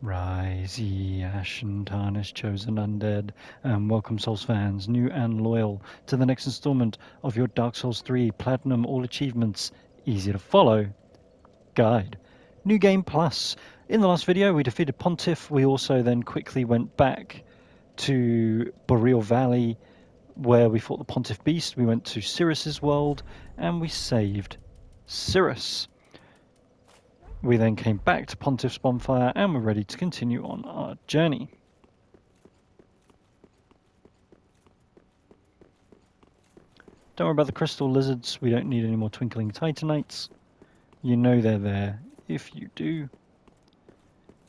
Rise ye, ashen tarnished chosen undead, and welcome Souls fans, new and loyal, to the next installment of your Dark Souls 3 Platinum All Achievements Easy to Follow guide. New Game Plus. In the last video we defeated Pontiff. We also then quickly went back to Boreal Valley where we fought the Pontiff Beast. We went to SIRRIS's world and we saved SIRRIS. We then came back to Pontiff's Bonfire and we're ready to continue on our journey. Don't worry about the crystal lizards, we don't need any more twinkling titanites. You know they're there if you do.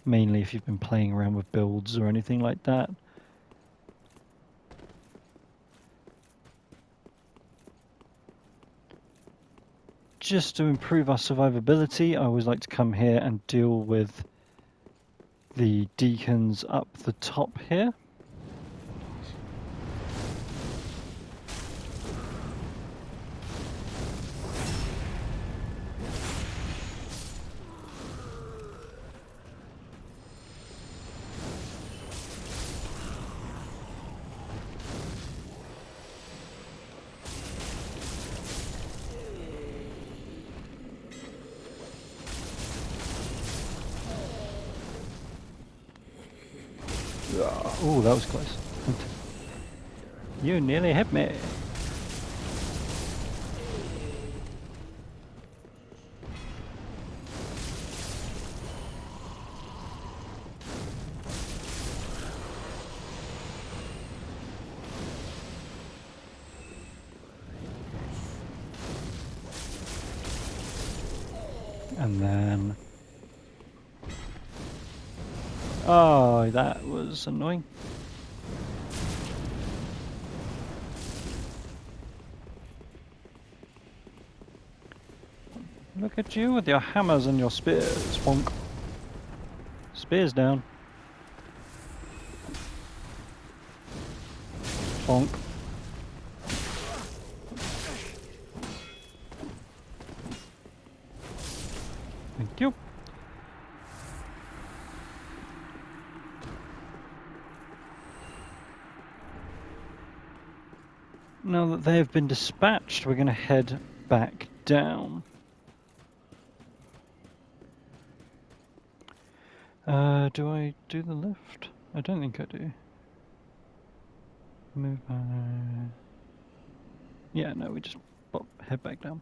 Mainly if you've been playing around with builds or anything like that. Just to improve our survivability, I always like to come here and deal with the deacons up the top here. Oh, that was close. You nearly hit me. And then... oh, that was annoying. Look at you with your hammers and your spears, Bonk. Spears down. Bonk. Thank you. Now that they have been dispatched, we're going to head back down. Do I do the lift? I don't think I do. Move yeah, no, we just head back down.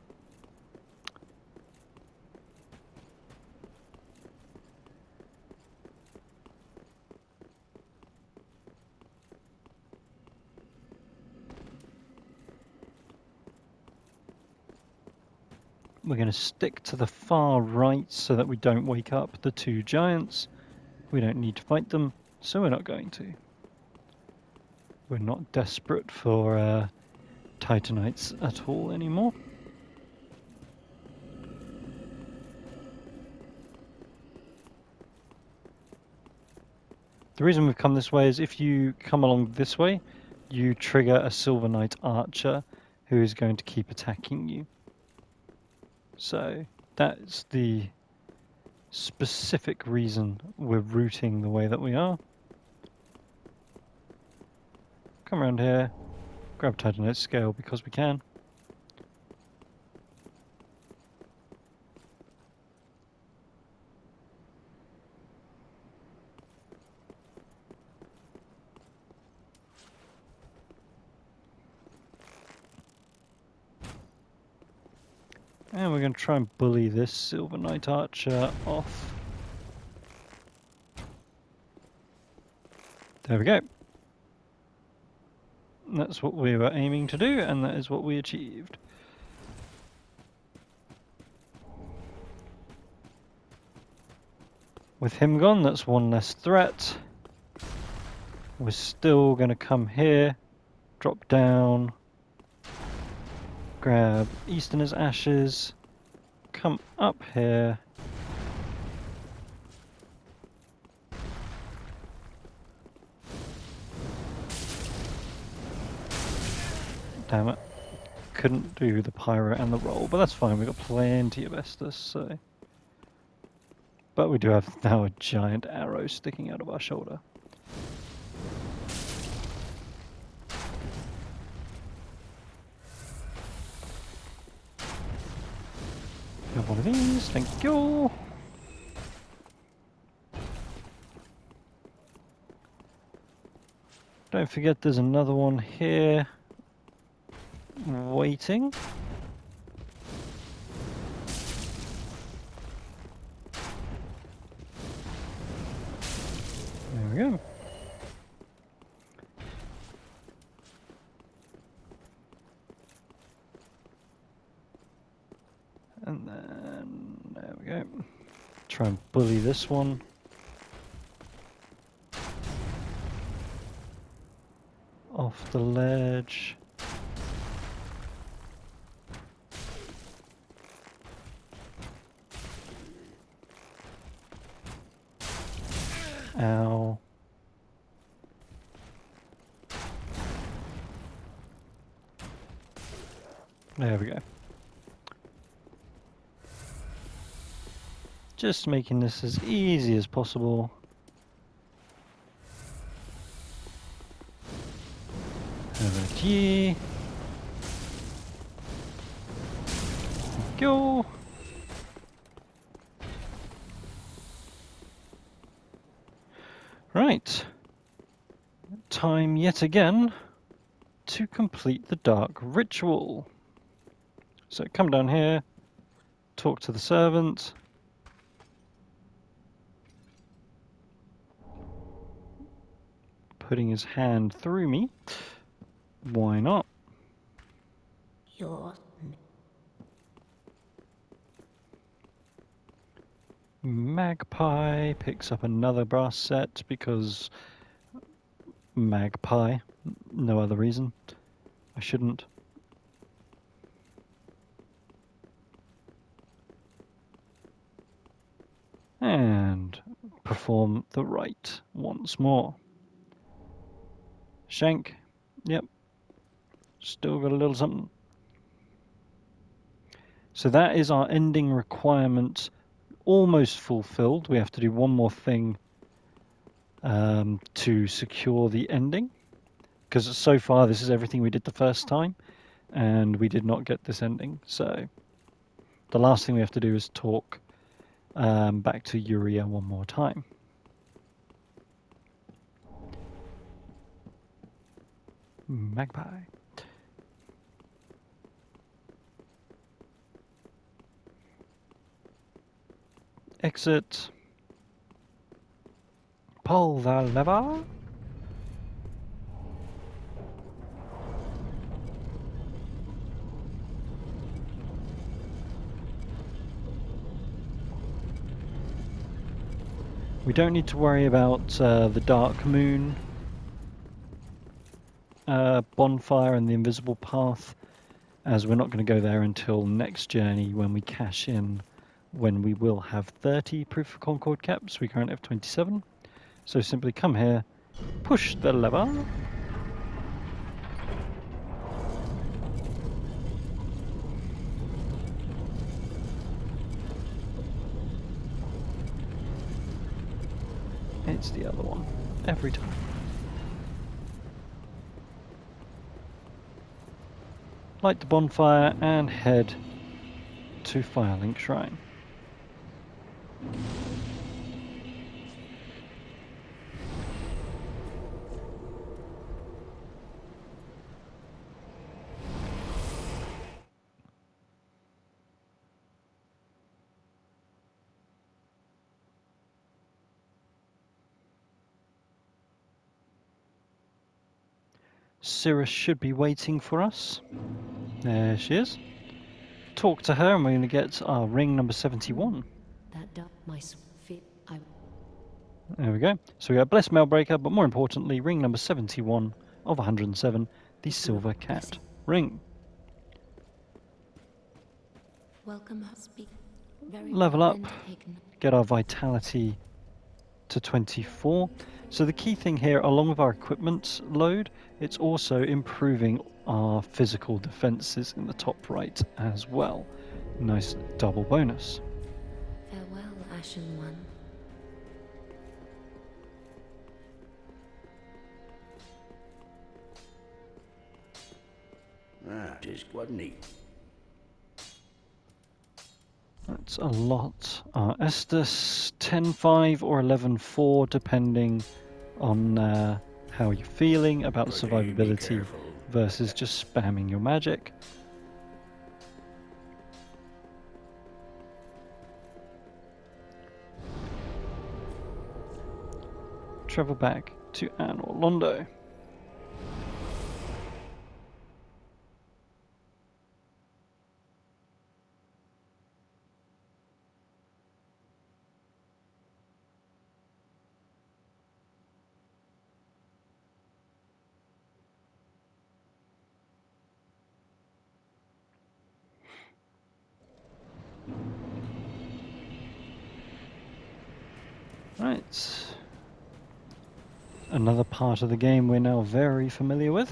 We're going to stick to the far right so that we don't wake up the two giants. We don't need to fight them, so we're not going to. We're not desperate for Titanites at all anymore. The reason we've come this way is if you come along this way, you trigger a Silver Knight Archer who is going to keep attacking you. So that's the specific reason we're routing the way that we are. Come around here, grab Titanite Scale because we can. And we're going to try and bully this Silver Knight Archer off. There we go. That's what we were aiming to do, and that is what we achieved. With him gone, that's one less threat. We're still going to come here, drop down, grab Easterner's Ashes, come up here. Damn it. Couldn't do the Pyro and the roll, but that's fine, we've got plenty of Estus, so... But we do have now a giant arrow sticking out of our shoulder. Have one of these, thank you. Don't forget there's another one here waiting. There we go. And then, there we go. Try and bully this one. Off the ledge. Ow. There we go. Just making this as easy as possible. Over to you. Go. Right. Time yet again to complete the dark ritual. So come down here, talk to the servant. Putting his hand through me. Why not? Magpie picks up another brass set because magpie, no other reason. I shouldn't. And perform the rite once more. Shank, yep, still got a little something. So that is our ending requirement almost fulfilled. We have to do one more thing to secure the ending, because so far this is everything we did the first time and we did not get this ending. So the last thing we have to do is talk back to Uria one more time. Magpie. Exit. Pull the lever. We don't need to worry about the dark moon bonfire and the invisible path, as we're not going to go there until next journey when we cash in, when we will have 30 proof of concord caps. We currently have 27. So simply come here, push the lever. It's the other one, every time. Light the bonfire and head to Firelink Shrine. SIRRIS should be waiting for us. There she is. Talk to her and we're going to get our ring number 71. There we go. So we got Blessed Mailbreaker, but more importantly, ring number 71 of 107, the SILVERCAT ring. Level up, get our vitality to 24. So the key thing here, along with our equipment load, it's also improving our physical defenses in the top right as well. Nice double bonus. Farewell, Ashen One. Ah, just wasn't he? That's a lot. Estes 10-5 or 11-4, depending on how you're feeling about But hey, be survivability careful. versus just spamming your magic. Travel back to ANOR LONDO. Right. Another part of the game we're now very familiar with.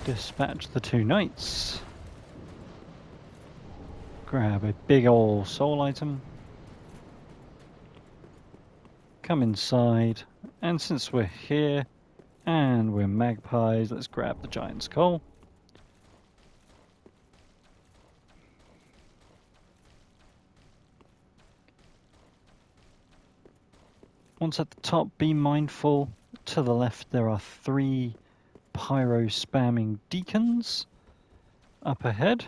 Dispatch the 2 knights. Grab a big ol' soul item. Come inside, and since we're here and we're magpies, let's grab the giant skull. Once at the top, be mindful, to the left there are 3 Pyro spamming deacons up ahead.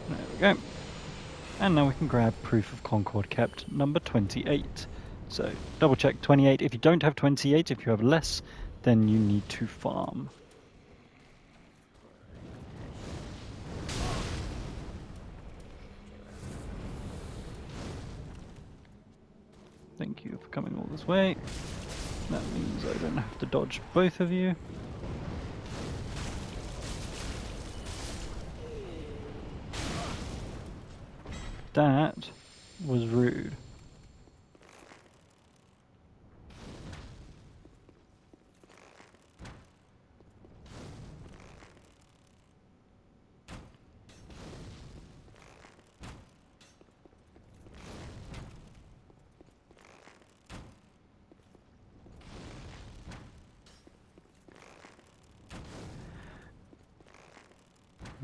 There we go. And now we can grab Proof of Concord Kept number 28. So double check 28. If you don't have 28, if you have less, then you need to farm. Thank you for coming all this way. That means I don't have to dodge both of you. That was rude.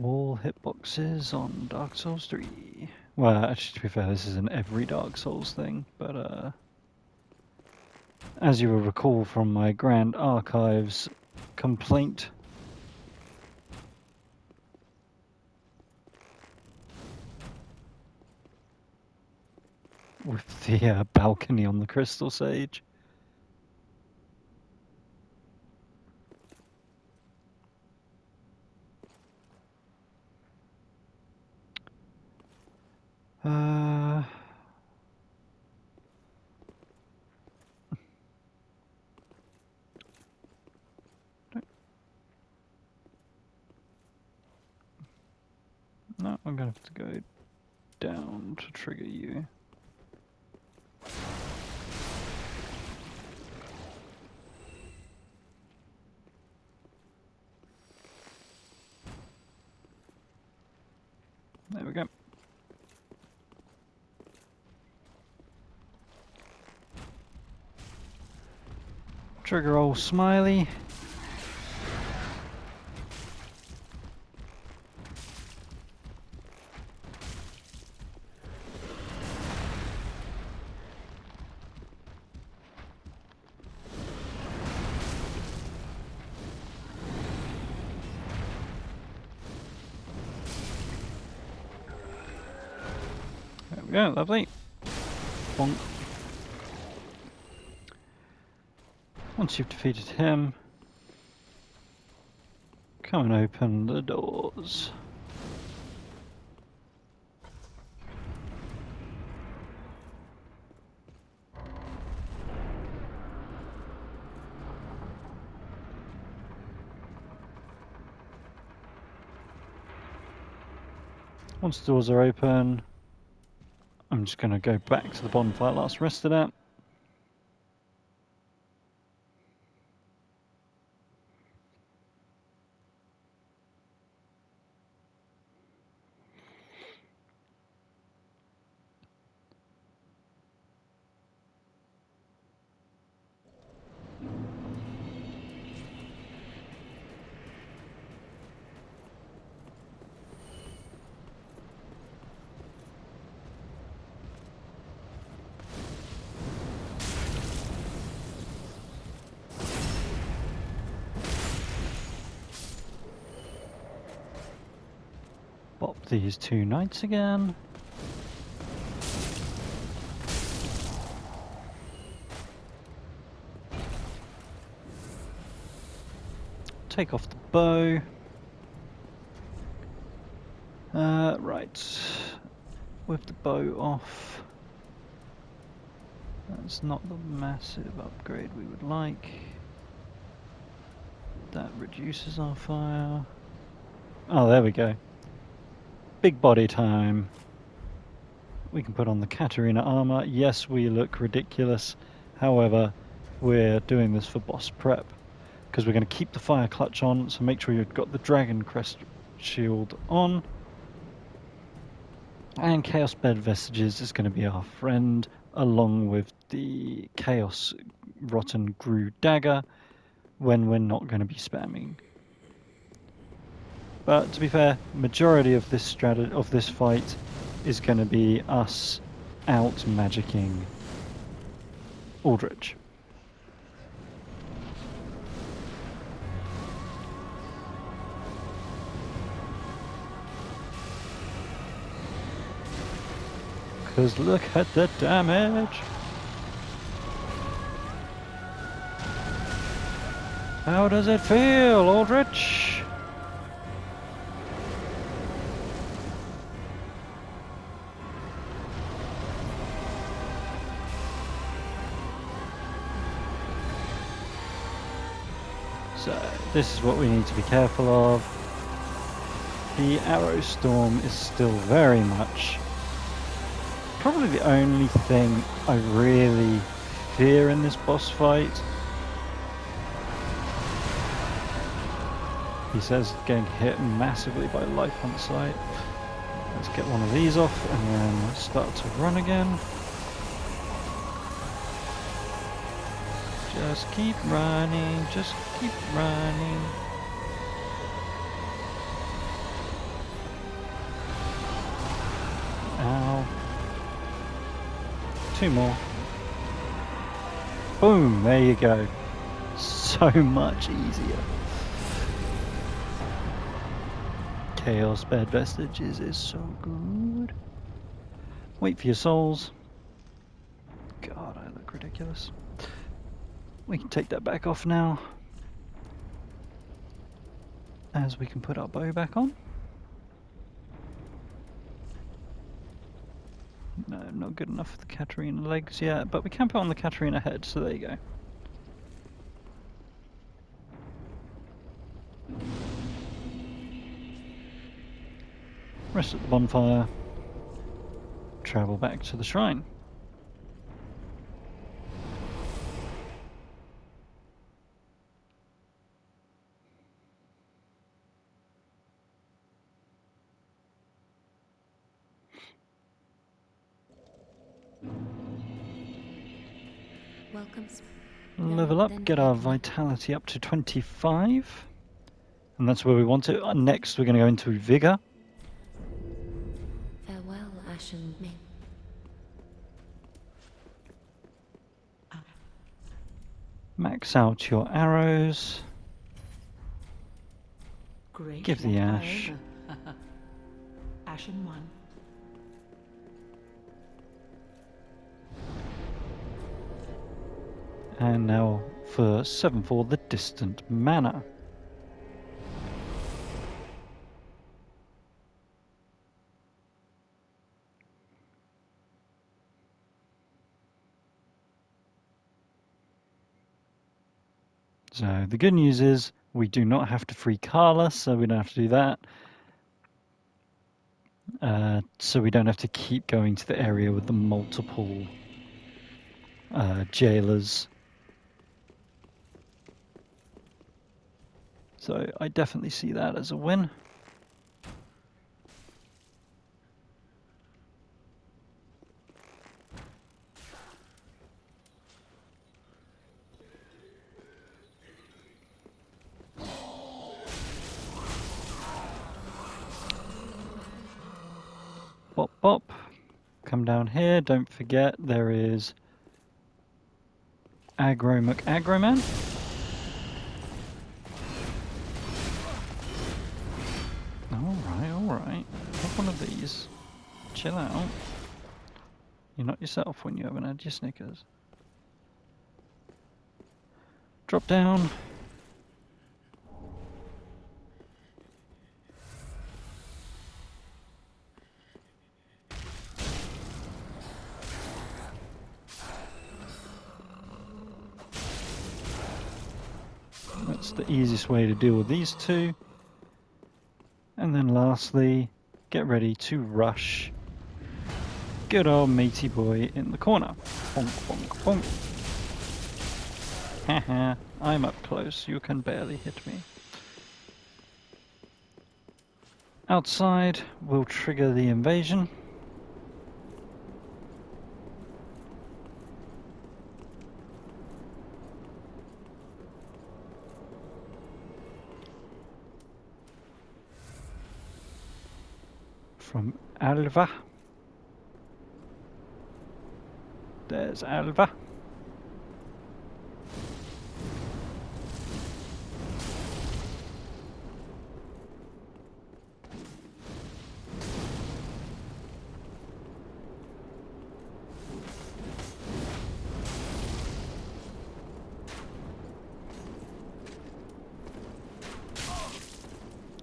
All hitboxes on Dark Souls 3. Well, actually, to be fair, this isn't every Dark Souls thing, but as you will recall from my Grand Archives complaint, with the balcony on the Crystal Sage. No, I'm gonna have to go down to trigger you. There we go. Trigger old Smiley. There we go, lovely. Bonk. Once you've defeated him, come and open the doors. Once the doors are open, I'm just going to go back to the bonfire last rested at. Bop these 2 knights again. Take off the bow. Right. With the bow off. That's not the massive upgrade we would like. That reduces our fire. Oh, there we go. Big body time. We can put on the Katarina armor. Yes, we look ridiculous. However, we're doing this for boss prep. Because we're going to keep the fire clutch on, so make sure you've got the Dragon Crest shield on. And Chaos Bed Vestiges is going to be our friend, along with the Chaos Rotten Ghru Dagger, when we're not going to be spamming. But to be fair, majority of this fight is going to be us out magicking Aldrich. Because look at the damage! How does it feel, Aldrich? So, this is what we need to be careful of. The arrow storm is still very much probably the only thing I really fear in this boss fight. He says getting hit massively by life on sight. Let's get one of these off and then start to run again. Just keep running, just keep running. Ow. 2 more. Boom, there you go. So much easier. Chaos Bed Vestiges is so good. Wait for your souls. God, I look ridiculous. We can take that back off now, as we can put our bow back on. No, not good enough for the Katarina legs yet, but we can put on the Katarina head, so there you go. Rest at the bonfire. Travel back to the shrine. Level up, get our vitality up to 25. And that's where we want it. Next we're going to go into Vigor. Farewell, Ashen Min. Max out your arrows. Great. Give the ash. Ashen one. And now for 7 for the distant manor. So the good news is we do not have to free Carla, so we don't have to do that. So we don't have to keep going to the area with the multiple jailers. So I definitely see that as a win. Bop bop. Come down here. Don't forget there is Aggro McAggroman. Alright. Have one of these. Chill out. You're not yourself when you haven't had your Snickers. Drop down. That's the easiest way to deal with these two. And then lastly, get ready to rush good old matey boy in the corner. Bonk, bonk, bonk. Haha, I'm up close, you can barely hit me. Outside will trigger the invasion. From Alva. There's Alva.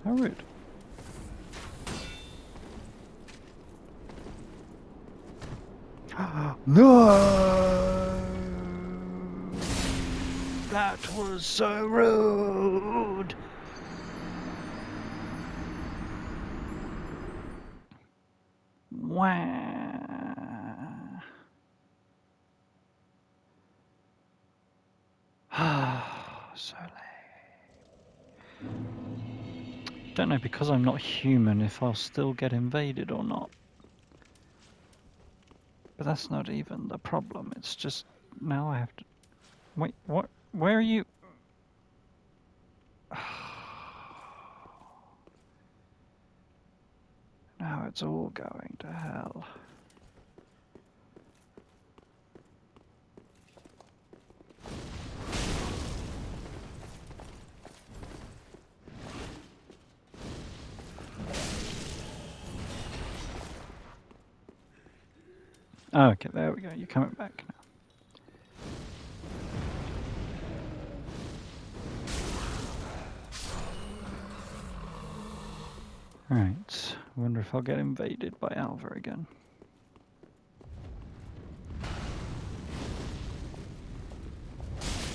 How rude. No! That was so rude! Wow! So late. Don't know, because I'm not human, if I'll still get invaded or not. But that's not even the problem, it's just now I have to... Wait, what? Where are you? Now it's all going to hell. Oh, okay, there we go. You're coming back now. Right. I wonder if I'll get invaded by Alva again.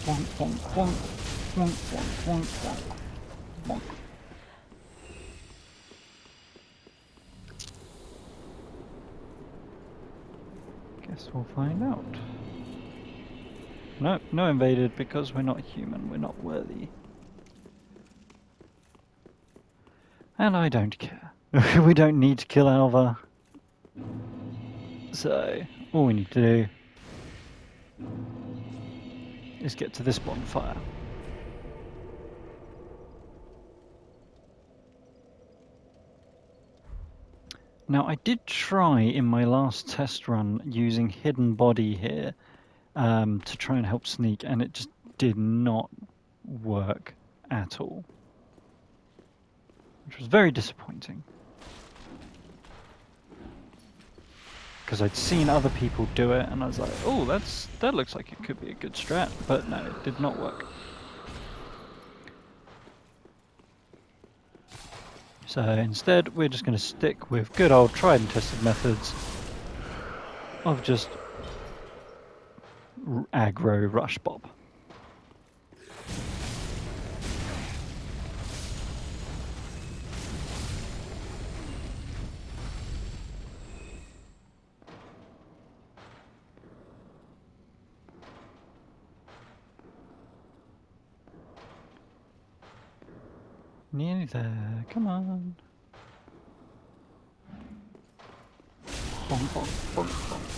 Bonk, bonk, bonk. Bonk, bonk, bonk, bonk. Bonk. Guess we'll find out. No, no invaded, because we're not human, we're not worthy. And I don't care. We don't need to kill Alva. So, all we need to do is get to this bonfire. Now, I did try in my last test run using Hidden Body here to try and help sneak, and it just did not work at all, which was very disappointing. because I'd seen other people do it, and I was like, oh, that looks like it could be a good strat, but no, it did not work. So instead, we're just going to stick with good old tried and tested methods of just aggro rush bob. Nearly there, come on. Bonk, bonk, bonk,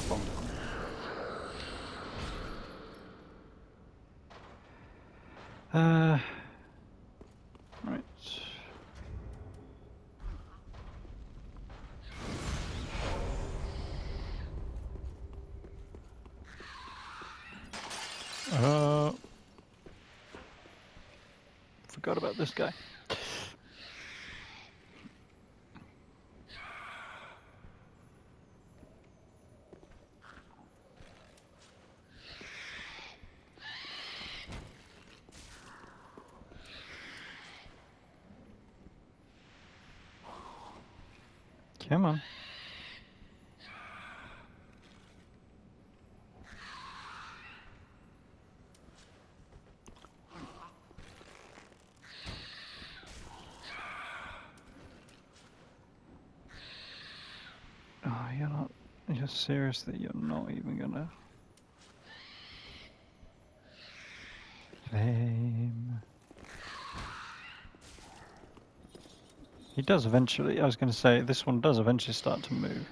bonk, bonk. Right. Forgot about this guy. Come on. Oh, you're not. You're serious that you're not even gonna. Lame. He does eventually. I was going to say this one does eventually start to move.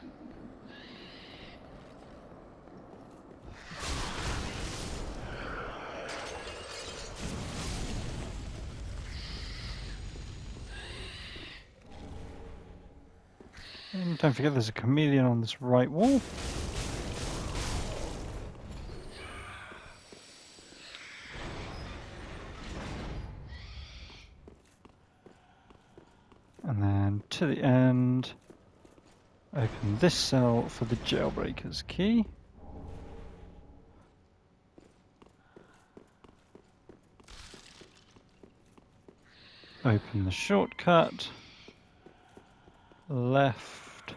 And don't forget there's a chameleon on this right wall. And then to the end, open this cell for the jailbreaker's key. Open the shortcut. Left.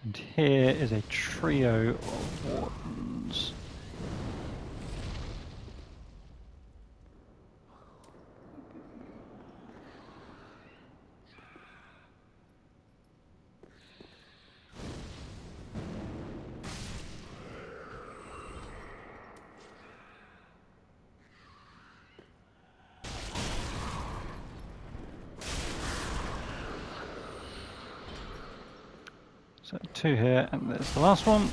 And here is a trio of wardens. So 2 here, and there's the last one.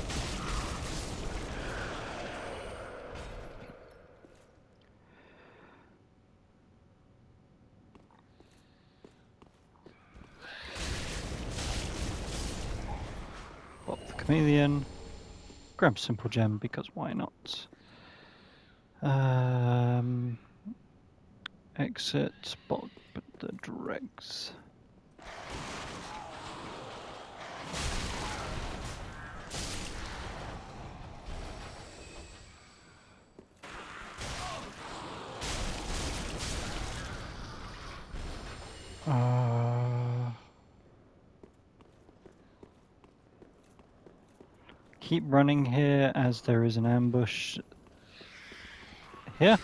Pop the chameleon. Grab simple gem because why not? Exit, bog the dregs. Keep running here as there is an ambush here.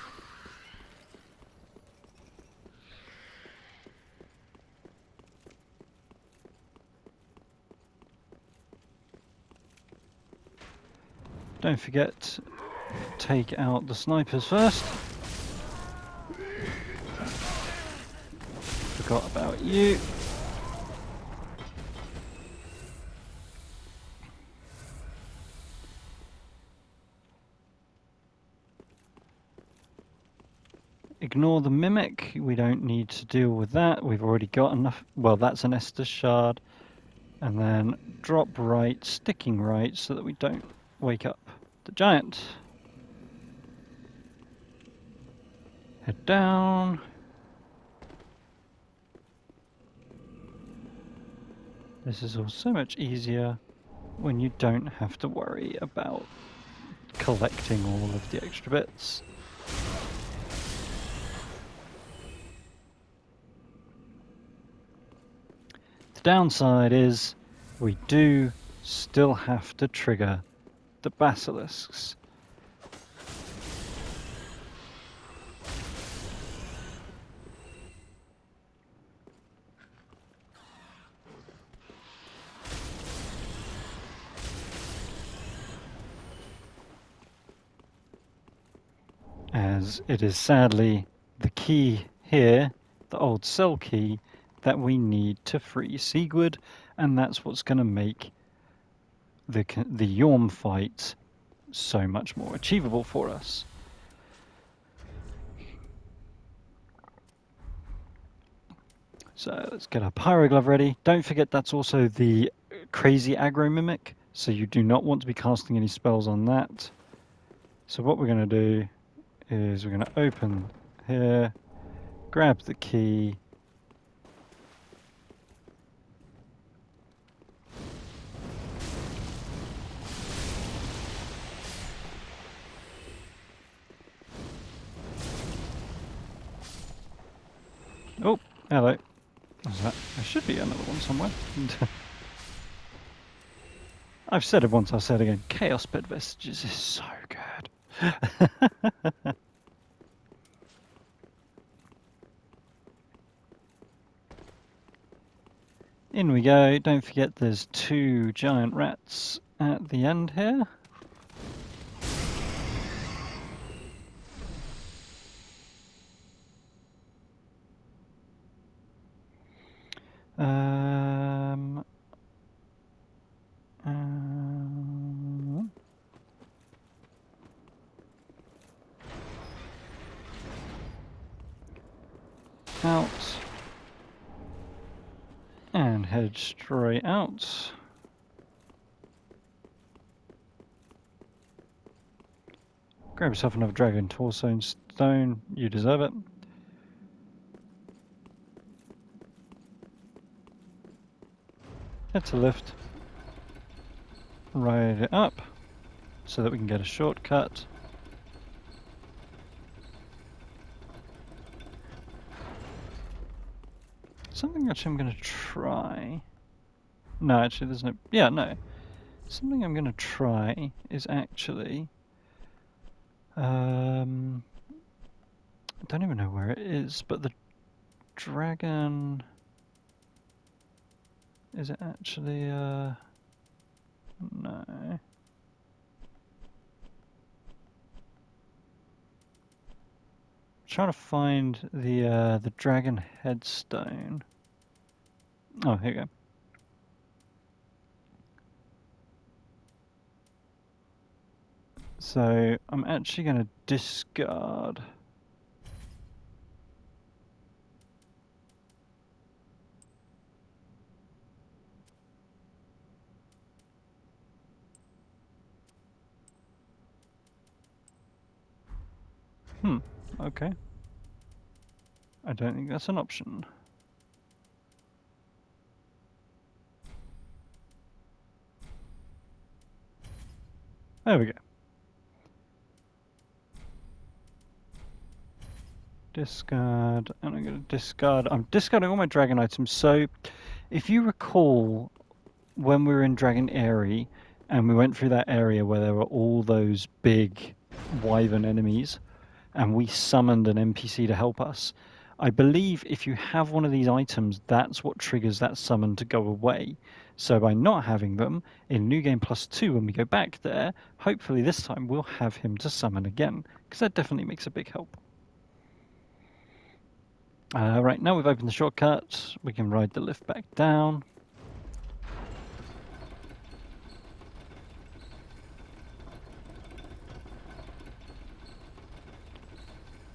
Don't forget, take out the snipers first. Forgot about you. Ignore the mimic, we don't need to deal with that, we've already got enough. Well, that's an Estus shard. And then drop right, sticking right, so that we don't wake up the giant. Head down. This is all so much easier when you don't have to worry about collecting all of the extra bits. The downside is we do still have to trigger the basilisks. As it is sadly the key here, the old cell key, that we need to free SIEGWARD, and that's what's going to make the YORM fight so much more achievable for us. So let's get our Pyro Glove ready. Don't forget that's also the crazy aggro mimic, so you do not want to be casting any spells on that. So what we're going to do is we're going to open here, grab the key, oh, hello. There should be another one somewhere. I've said it once, I'll say it again. Chaos Bed Vestiges is so good. In we go. Don't forget there's 2 giant rats at the end here. Out. And head straight out. Grab yourself another dragon torso stone, you deserve it. Head to lift. Ride it up so that we can get a shortcut. Something actually I'm going to try. No, actually there's no... Yeah, no. Something I'm going to try is actually... I don't even know where it is, but the dragon... Is it actually... No. Trying to find the dragon headstone. Oh, here you go. So I'm actually going to discard. Okay. I don't think that's an option. There we go. Discard, and I'm going to discard. I'm discarding all my dragon items. So, if you recall, when we were in Dragon Aerie, and we went through that area where there were all those big wyvern enemies, and we summoned an NPC to help us, I believe if you have one of these items, that's what triggers that summon to go away. So by not having them, in New Game Plus 2, when we go back there, hopefully this time we'll have him to summon again, because that definitely makes a big help. Right, now we've opened the shortcut, we can ride the lift back down.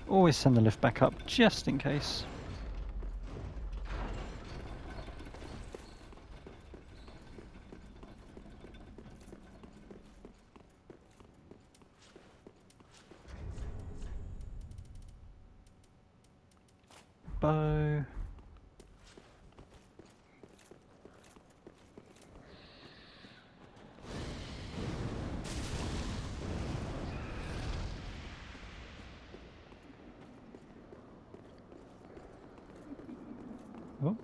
Always send the lift back up, just in case. Bow. Oh.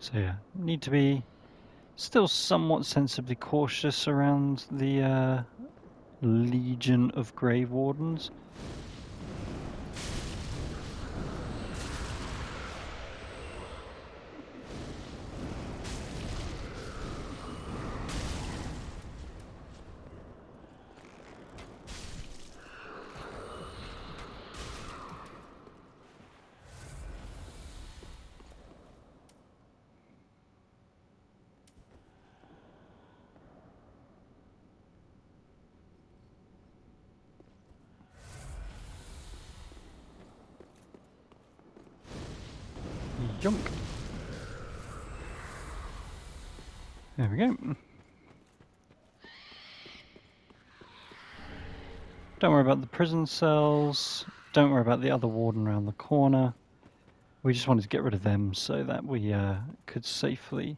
So yeah, need to be still somewhat sensibly cautious around the Legion of Grave Wardens. Yonk. There we go. Don't worry about the prison cells. Don't worry about the other warden around the corner. We just wanted to get rid of them so that we could safely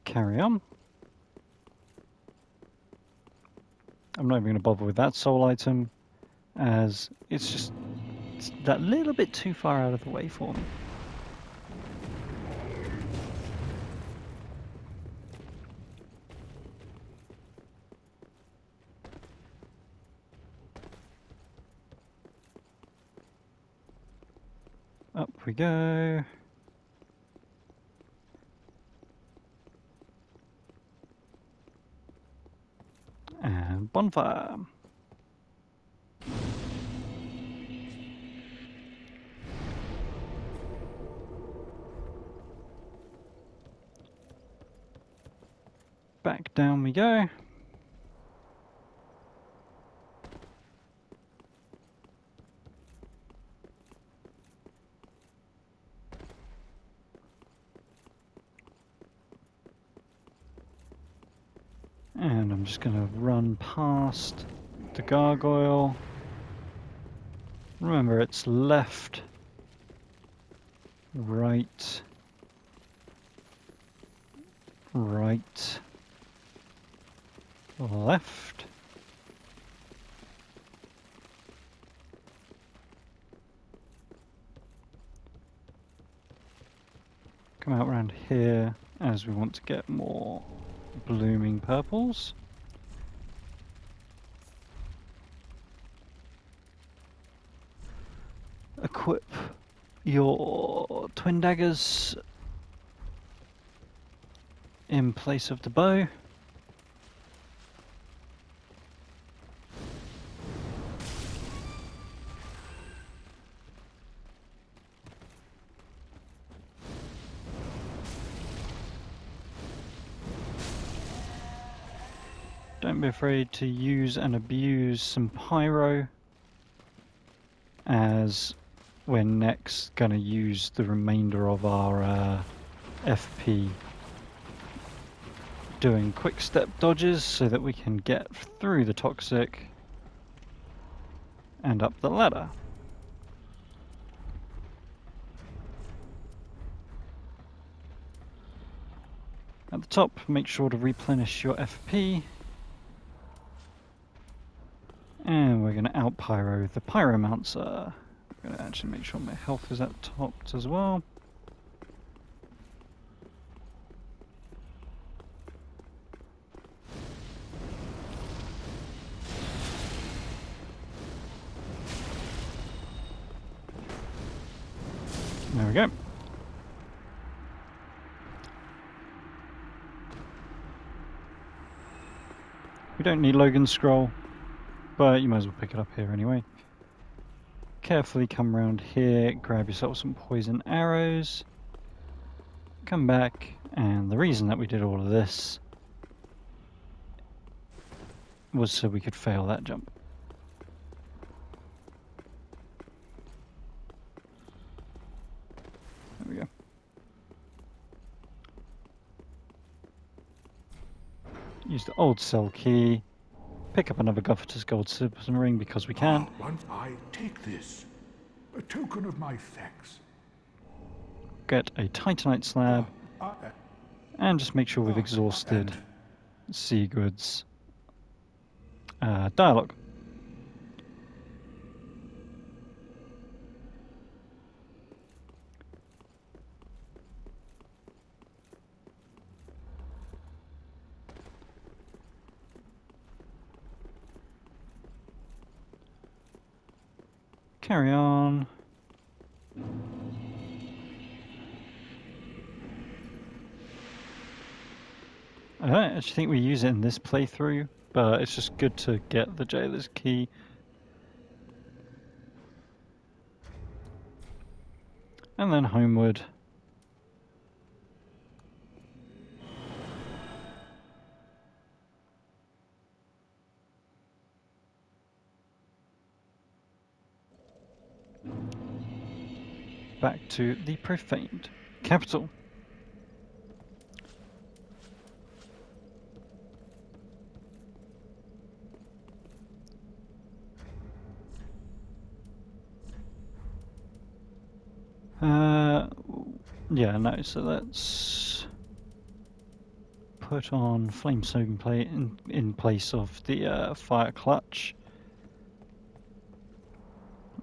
carry on. I'm not even going to bother with that soul item, as it's that little bit too far out of the way for me. Up we go. And bonfire. Back down we go. And I'm just going to run past the gargoyle. Remember, it's left, right, right, left. Come out around here as we want to get more blooming purples. Equip your twin daggers in place of the bow. Don't be afraid to use and abuse some Pyro, as we're next going to use the remainder of our FP doing quick step dodges so that we can get through the toxic and up the ladder. At the top, make sure to replenish your FP. And we're going to out Pyro the Pyromancer. I'm going to actually make sure my health is at topped as well. There we go. We don't need Logan's scroll, but you might as well pick it up here anyway. Carefully come around here, grab yourself some poison arrows, come back, and the reason that we did all of this was so we could fail that jump. There we go. Use the old cell key, pick up another Guffatus Gold Citizen Ring because we can. Once I take this, a token of my thanks. Get a Titanite slab, and just make sure we've exhausted SIEGWARD's dialogue. Carry on. I don't actually think we use it in this playthrough, but it's just good to get the Jailer's Key. And then homeward. Back to the Profaned Capital. Yeah, no, so let's put on Flame Soaking Plate in place of the Fire Clutch.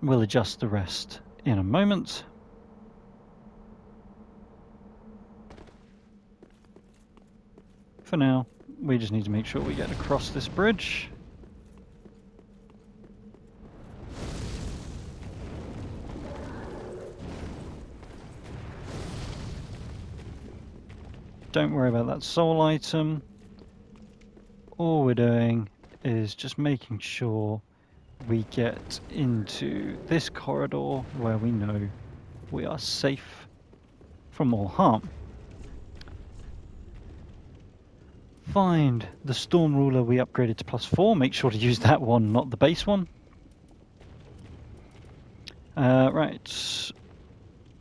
We'll adjust the rest in a moment. For now, we just need to make sure we get across this bridge. Don't worry about that soul item. All we're doing is just making sure we get into this corridor where we know we are safe from all harm. Find the Stormruler we upgraded to +4. Make sure to use that one, not the base one. Right.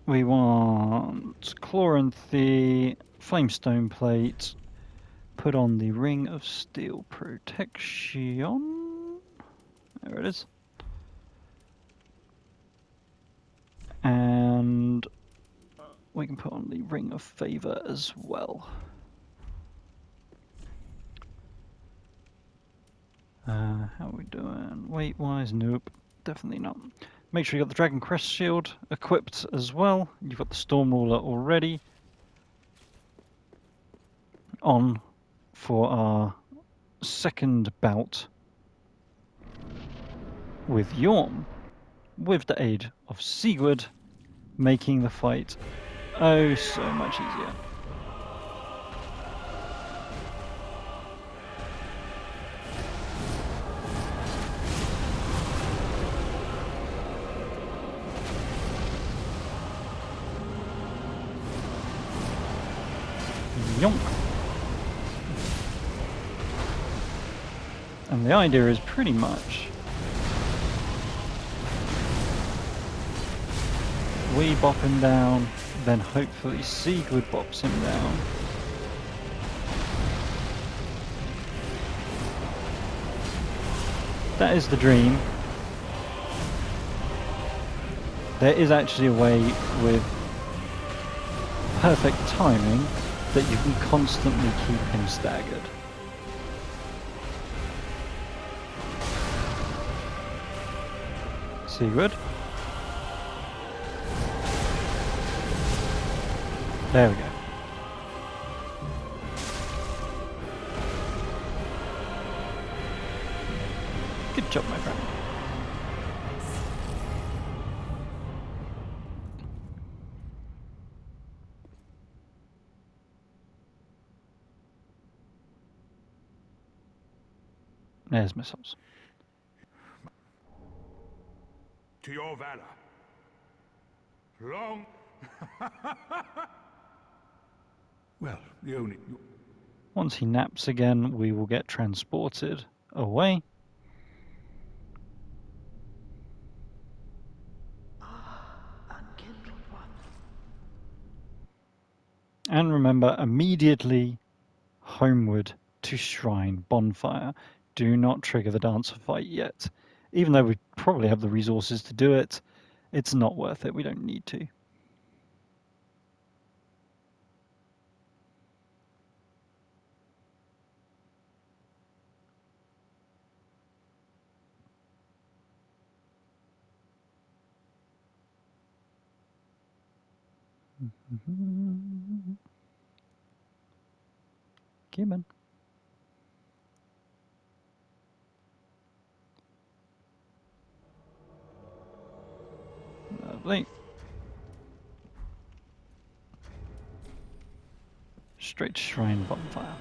We want Chloranthy, Flamestone Plate, put on the Ring of Steel Protection. There it is. And we can put on the Ring of Favor as well. How are we doing? Weight-wise? Nope. Definitely not. Make sure you got the Dragon Crest Shield equipped as well. You've got the Stormruler already on for our second bout with Yhorm, with the aid of SIEGWARD, making the fight oh so much easier. Yonk. And the idea is pretty much we bop him down, then hopefully SIEGWARD bops him down. That is the dream. There is actually a way with perfect timing that you can constantly keep him staggered. SIEGWARD. There we go. Good job, my friend. There's missiles. to your valor. Long. Well, the only. Once he naps again, we will get transported away. Unkindled one. And remember, immediately homeward to Shrine Bonfire. Do not trigger the dancer fight yet. Even though we probably have the resources to do it, it's not worth it. We don't need to. Come on. Lovely. Straight to Shrine Bonfire.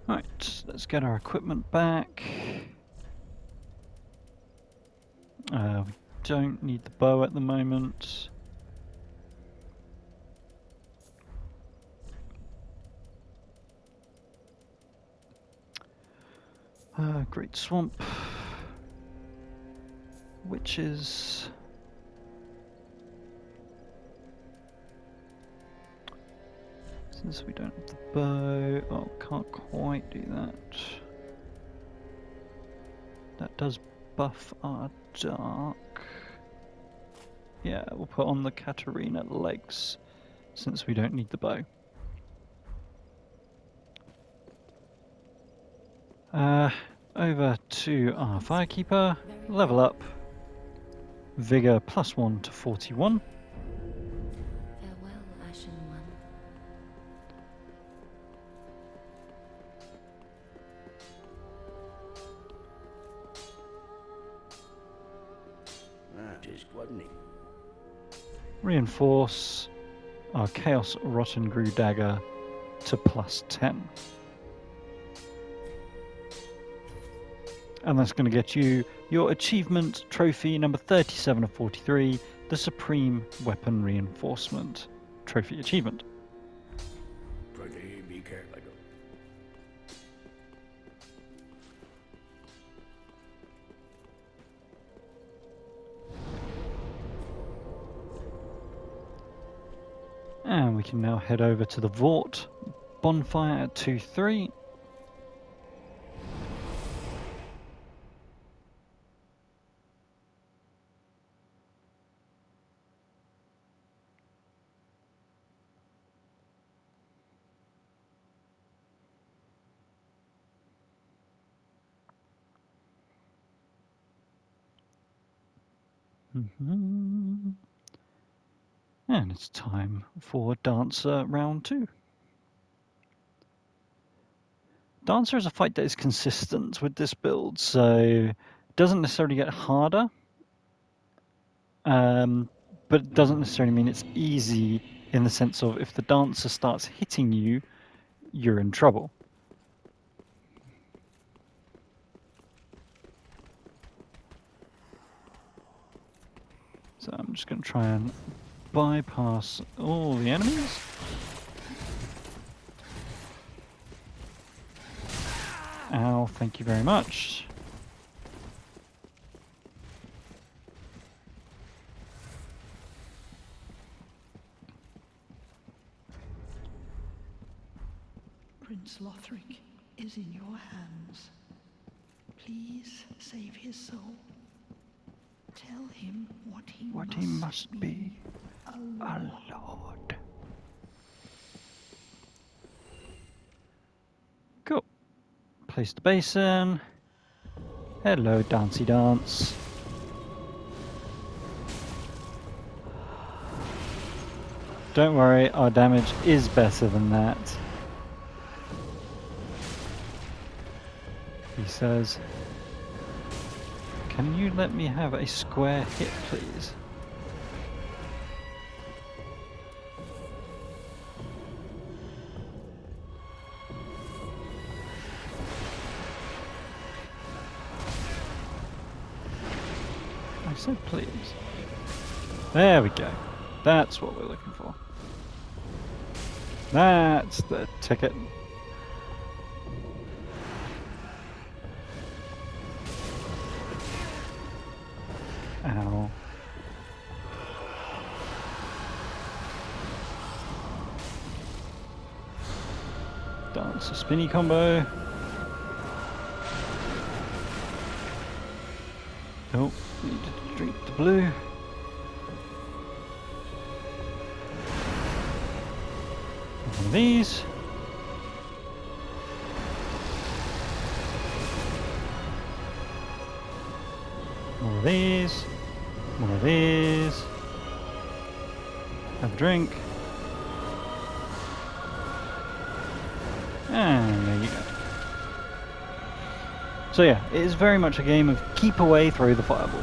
Right, let's get our equipment back. We don't need the bow at the moment. Great Swamp. Witches. Since we don't have the bow, oh, can't quite do that. That does buff our dark. Yeah, we'll put on the Katarina legs, since we don't need the bow. Over to our Firekeeper, level up. Vigor +1 to 41. Farewell, Ashen One. Just wasn't it? Reinforce our Chaos Rotten Ghru Dagger to +10. And that's going to get you your achievement trophy number 37 of 43, the Supreme Weapon Reinforcement trophy achievement. Pretty be careful. And we can now head over to the Vort Bonfire at 2-3. And it's time for Dancer round 2. Dancer is a fight that is consistent with this build, so it doesn't necessarily get harder, but it doesn't necessarily mean it's easy in the sense of if the Dancer starts hitting you, you're in trouble. So I'm just going to try and bypass all the enemies. Ow, thank you very much. Prince Lothric is in your hands. Please save his soul. Tell him what he must be. A lord. Cool. Place the basin. Hello, Dancey Dance. Don't worry, our damage is better than that. He says. Can you let me have a square hit, please? I said please. There we go. That's what we're looking for. That's the ticket. Ow. Dance a spinny combo. Oh, need to drink the blue. One of these. More of these. More of these. Have a drink. And there you go. So yeah, it is very much a game of keep away, throw the fireball.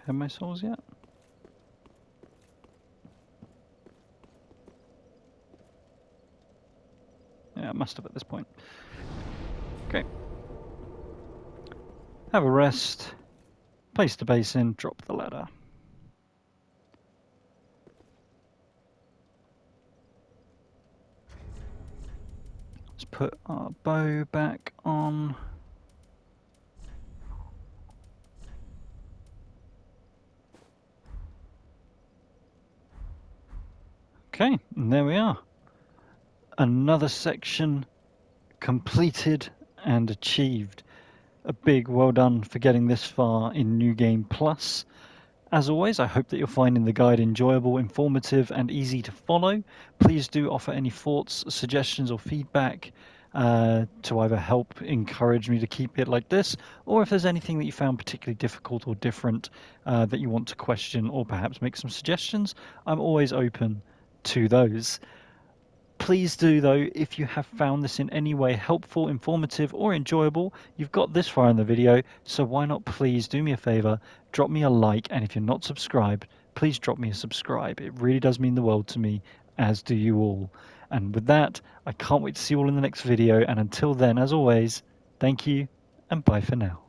Have my souls yet? Yeah, I must have at this point. Okay. Have a rest. Place the basin, drop the ladder. Let's put our bow back on. Okay, and there we are. Another section completed and achieved. A big well done for getting this far in New Game Plus. As always, I hope that you're finding the guide enjoyable, informative, and easy to follow. Please do offer any thoughts, suggestions, or feedback to either help encourage me to keep it like this, or if there's anything that you found particularly difficult or different that you want to question or perhaps make some suggestions, I'm always open to those. Please do, though, if you have found this in any way helpful, informative, or enjoyable, you've got this far in the video, so why not please do me a favor, drop me a like, and if you're not subscribed, please drop me a subscribe. It really does mean the world to me, as do you all. And with that, I can't wait to see you all in the next video, and until then, as always, thank you, and bye for now.